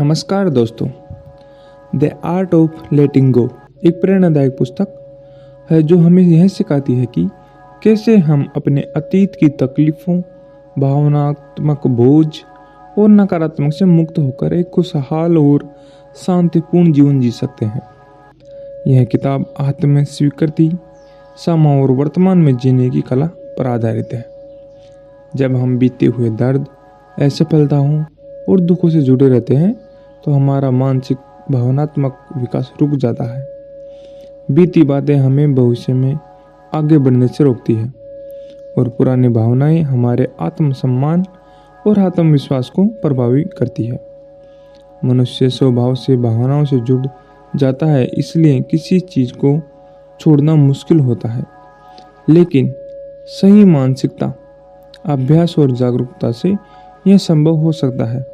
नमस्कार दोस्तों। The art of letting गो एक प्रेरणादायक पुस्तक है जो हमें यह सिखाती है कि कैसे हम अपने अतीत की तकलीफ़ों, भावनात्मक बोझ और नकारात्मक से मुक्त होकर एक खुशहाल और शांतिपूर्ण जीवन जी सकते हैं। यह किताब आत्म स्वीकृति, समय और वर्तमान में जीने की कला पर आधारित है। जब हम बीते हुए दर्द, असफलताओं और दुखों से जुड़े रहते हैं तो हमारा मानसिक भावनात्मक विकास रुक जाता है। बीती बातें हमें भविष्य में आगे बढ़ने से रोकती है और पुरानी भावनाएं हमारे आत्मसम्मान और आत्मविश्वास को प्रभावित करती है। मनुष्य स्वभाव से भावनाओं से जुड़ जाता है, इसलिए किसी चीज़ को छोड़ना मुश्किल होता है। लेकिन सही मानसिकता, अभ्यास और जागरूकता से यह संभव हो सकता है।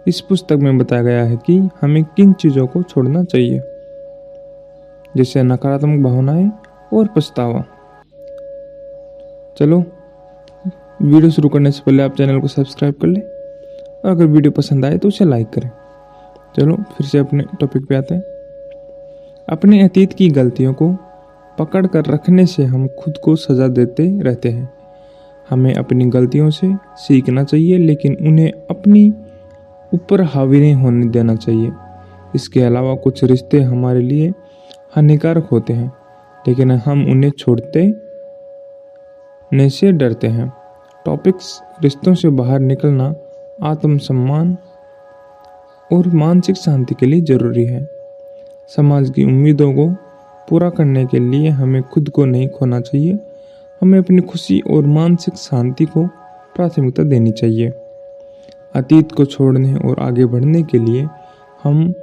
इस पुस्तक में बताया गया है कि हमें किन चीज़ों को छोड़ना चाहिए, जैसे नकारात्मक भावनाएं और पछतावा। चलो, वीडियो शुरू करने से पहले आप चैनल को सब्सक्राइब कर लें और अगर वीडियो पसंद आए तो उसे लाइक करें। चलो फिर से अपने टॉपिक पे आते हैं। अपने अतीत की गलतियों को पकड़ कर रखने से हम खुद को सजा देते रहते हैं। हमें अपनी गलतियों से सीखना चाहिए, लेकिन उन्हें अपनी ऊपर हावी नहीं होने देना चाहिए। इसके अलावा कुछ रिश्ते हमारे लिए हानिकारक होते हैं, लेकिन हम उन्हें छोड़ने से डरते हैं। टॉपिक्स: रिश्तों से बाहर निकलना आत्मसम्मान और मानसिक शांति के लिए जरूरी है। समाज की उम्मीदों को पूरा करने के लिए हमें खुद को नहीं खोना चाहिए। हमें अपनी खुशी और मानसिक शांति को प्राथमिकता देनी चाहिए। अतीत को छोड़ने और आगे बढ़ने के लिए हम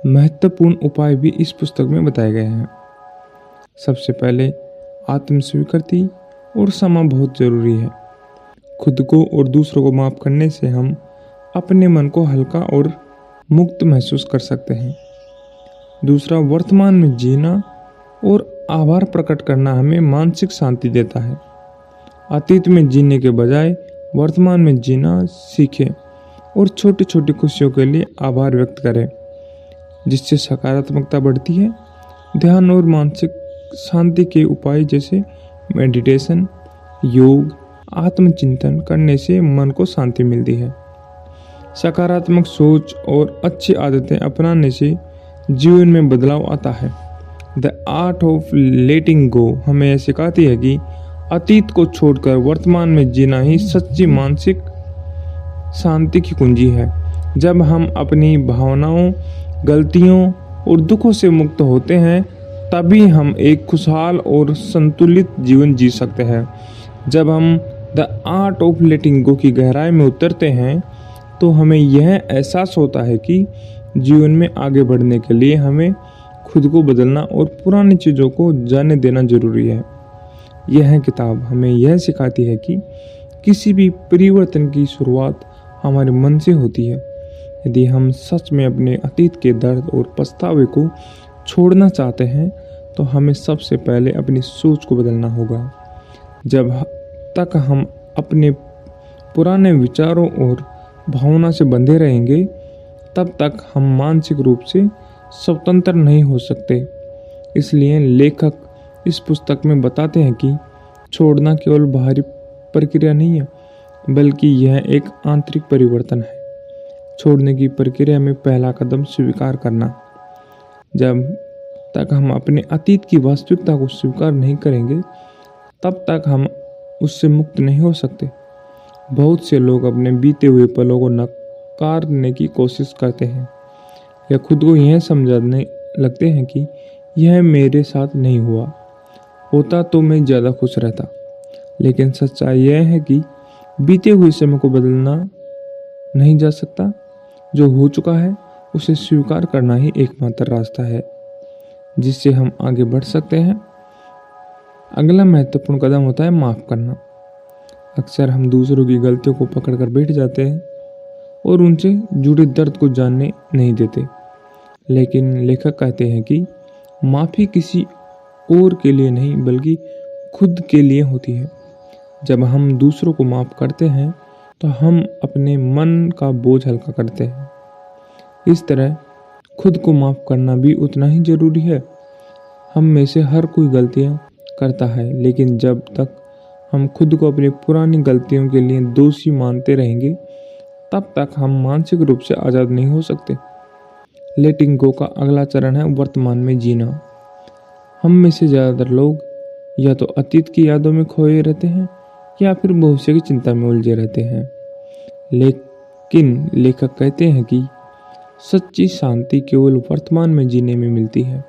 महत्वपूर्ण उपाय भी इस पुस्तक में बताए गए हैं। सबसे पहले आत्म स्वीकृति और क्षमा बहुत जरूरी है। खुद को और दूसरों को माफ करने से हम अपने मन को हल्का और मुक्त महसूस कर सकते हैं। दूसरा, वर्तमान में जीना और आभार प्रकट करना हमें मानसिक शांति देता है। अतीत में जीने के बजाय वर्तमान में जीना सीखें और छोटी छोटी खुशियों के लिए आभार व्यक्त करें, जिससे सकारात्मकता बढ़ती है। ध्यान और मानसिक शांति के उपाय जैसे मेडिटेशन, योग, आत्मचिंतन करने से मन को शांति मिलती है। सकारात्मक सोच और अच्छी आदतें अपनाने से जीवन में बदलाव आता है। द आर्ट ऑफ लेटिंग गो हमें यह सिखाती है कि अतीत को छोड़कर वर्तमान में जीना ही सच्ची मानसिक शांति की कुंजी है। जब हम अपनी भावनाओं, गलतियों और दुखों से मुक्त होते हैं, तभी हम एक खुशहाल और संतुलित जीवन जी सकते हैं। जब हम द आर्ट ऑफ लेटिंग गो की गहराई में उतरते हैं तो हमें यह एहसास होता है कि जीवन में आगे बढ़ने के लिए हमें खुद को बदलना और पुरानी चीज़ों को जाने देना जरूरी है। यह किताब हमें यह सिखाती है कि किसी भी परिवर्तन की शुरुआत हमारे मन से होती है। यदि हम सच में अपने अतीत के दर्द और पछतावे को छोड़ना चाहते हैं तो हमें सबसे पहले अपनी सोच को बदलना होगा। जब तक हम अपने पुराने विचारों और भावना से बंधे रहेंगे, तब तक हम मानसिक रूप से स्वतंत्र नहीं हो सकते। इसलिए लेखक इस पुस्तक में बताते हैं कि छोड़ना केवल बाहरी प्रक्रिया नहीं है, बल्कि यह एक आंतरिक परिवर्तन है। छोड़ने की प्रक्रिया में पहला कदम स्वीकार करना। जब तक हम अपने अतीत की वास्तविकता को स्वीकार नहीं करेंगे, तब तक हम उससे मुक्त नहीं हो सकते। बहुत से लोग अपने बीते हुए पलों को नकारने की कोशिश करते हैं या खुद को यह समझाने लगते हैं कि यह मेरे साथ नहीं हुआ, होता तो मैं ज़्यादा खुश रहता। लेकिन सच्चाई यह है कि बीते हुए समय को बदलना नहीं जा सकता। जो हो चुका है उसे स्वीकार करना ही एकमात्र रास्ता है जिससे हम आगे बढ़ सकते हैं। अगला महत्वपूर्ण कदम होता है माफ़ करना। अक्सर हम दूसरों की गलतियों को पकड़कर बैठ जाते हैं और उनसे जुड़े दर्द को जानने नहीं देते। लेकिन लेखक कहते हैं कि माफ़ी किसी और के लिए नहीं बल्कि खुद के लिए होती है। जब हम दूसरों को माफ़ करते हैं तो हम अपने मन का बोझ हल्का करते हैं इस तरह खुद को माफ़ करना भी उतना ही ज़रूरी है। हम में से हर कोई गलतियाँ करता है, लेकिन जब तक हम खुद को अपनी पुरानी गलतियों के लिए दोषी मानते रहेंगे, तब तक हम मानसिक रूप से आज़ाद नहीं हो सकते। लेटिंग गो का अगला चरण है वर्तमान में जीना। हम में से ज़्यादातर लोग या तो अतीत की यादों में खोए रहते हैं या फिर भविष्य की चिंता में उलझे रहते हैं। लेकिन लेखक कहते हैं कि सच्ची शांति केवल वर्तमान में जीने में मिलती है।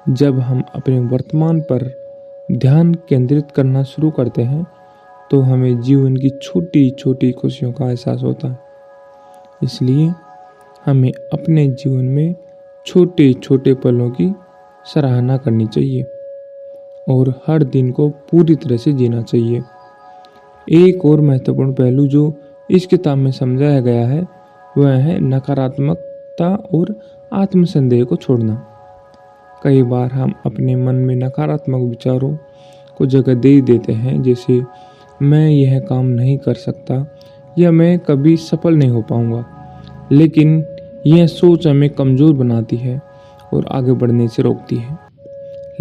जब हम अपने वर्तमान पर ध्यान केंद्रित करना शुरू करते हैं तो हमें जीवन की छोटी छोटी खुशियों का एहसास होता है। इसलिए हमें अपने जीवन में छोटे छोटे पलों की सराहना करनी चाहिए और हर दिन को पूरी तरह से जीना चाहिए। एक और महत्वपूर्ण पहलू जो इस किताब में समझाया गया है वह है नकारात्मकता और आत्मसंदेह को छोड़ना। कई बार हम अपने मन में नकारात्मक विचारों को जगह दे देते हैं, जैसे मैं यह काम नहीं कर सकता या मैं कभी सफल नहीं हो पाऊंगा। लेकिन यह सोच हमें कमज़ोर बनाती है और आगे बढ़ने से रोकती है।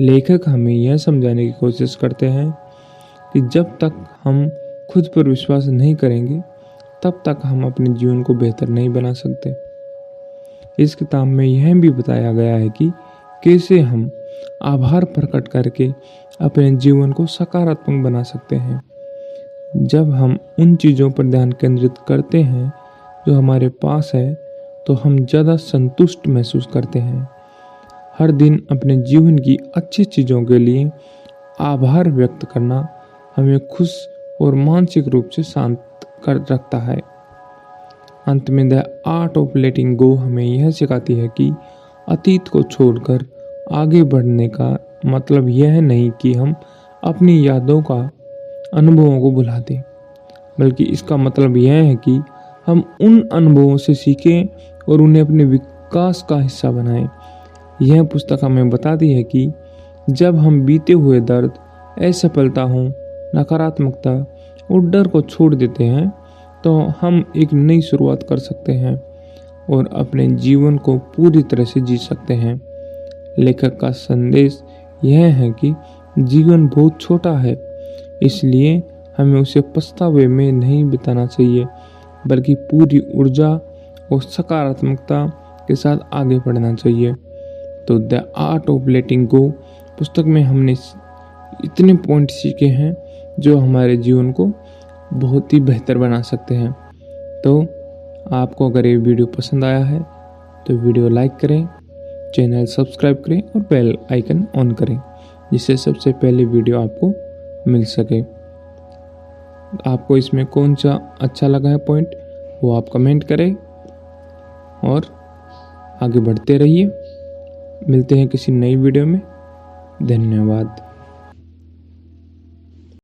लेखक हमें यह समझाने की कोशिश करते हैं कि जब तक हम खुद पर विश्वास नहीं करेंगे तब तक हम अपने जीवन को बेहतर नहीं बना सकते। इस किताब में यह भी बताया गया है कि कैसे हम आभार प्रकट करके अपने जीवन को सकारात्मक बना सकते हैं। जब हम उन चीज़ों पर ध्यान केंद्रित करते हैं जो हमारे पास है तो हम ज़्यादा संतुष्ट महसूस करते हैं। हर दिन अपने जीवन की अच्छी चीज़ों के लिए आभार व्यक्त करना हमें खुश और मानसिक रूप से शांत कर रखता है। अंत में द आर्ट ऑफ लेटिंग गो हमें यह सिखाती है कि अतीत को छोड़कर आगे बढ़ने का मतलब यह नहीं कि हम अपनी यादों का अनुभवों को भुला दें, बल्कि इसका मतलब यह है कि हम उन अनुभवों से सीखें और उन्हें अपने विकास का हिस्सा बनाएं। यह पुस्तक हमें बताती है कि जब हम बीते हुए दर्द, असफलता हो, नकारात्मकता और डर को छोड़ देते हैं तो हम एक नई शुरुआत कर सकते हैं और अपने जीवन को पूरी तरह से जी सकते हैं। लेखक का संदेश यह है कि जीवन बहुत छोटा है, इसलिए हमें उसे पछतावे में नहीं बिताना चाहिए, बल्कि पूरी ऊर्जा और सकारात्मकता के साथ आगे बढ़ना चाहिए। तो द आर्ट ऑफ लेटिंग गो पुस्तक में हमने इतने पॉइंट सीखे हैं जो हमारे जीवन को बहुत ही बेहतर बना सकते हैं। तो आपको अगर ये वीडियो पसंद आया है तो वीडियो लाइक करें, चैनल सब्सक्राइब करें और बेल आइकन ऑन करें, जिससे सबसे पहले वीडियो आपको मिल सके। आपको इसमें कौन सा अच्छा लगा है पॉइंट वो आप कमेंट करें और आगे बढ़ते रहिए। मिलते हैं किसी नई वीडियो में। धन्यवाद।